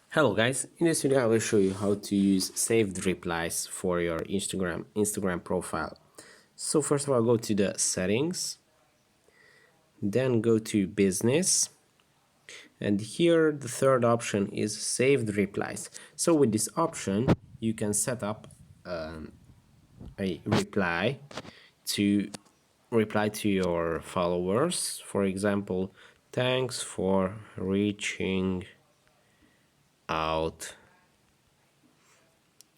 Hello guys, in this video I will show you how to use saved replies for your Instagram profile. So first of all, go to the settings, then go to business, and here the third option is saved replies. So with this option you can set up a to reply to your followers. For example, thanks for reaching out,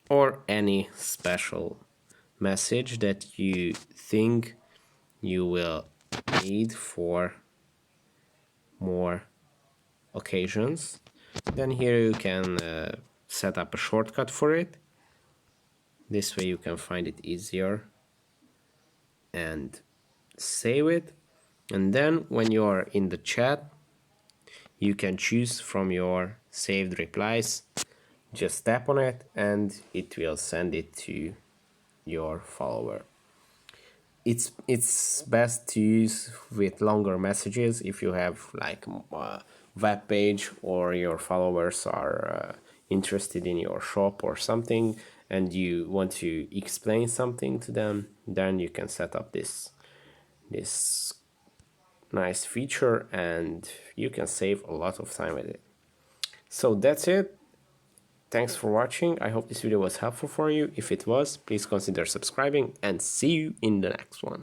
or any special message that you think you will need for more occasions. Then here you can set up a shortcut for it. This way you can find it easier and save it. And then when you are in the chat, you can choose from your saved replies. Just tap on it and it will send it to your follower. It's best to use with longer messages if you have like a web page or your followers are interested in your shop or something and you want to explain something to them. Then you can set up this nice feature and you can save a lot of time with it. So that's it. Thanks for watching. I hope this video was helpful for you. If it was, please consider subscribing and see you in the next one.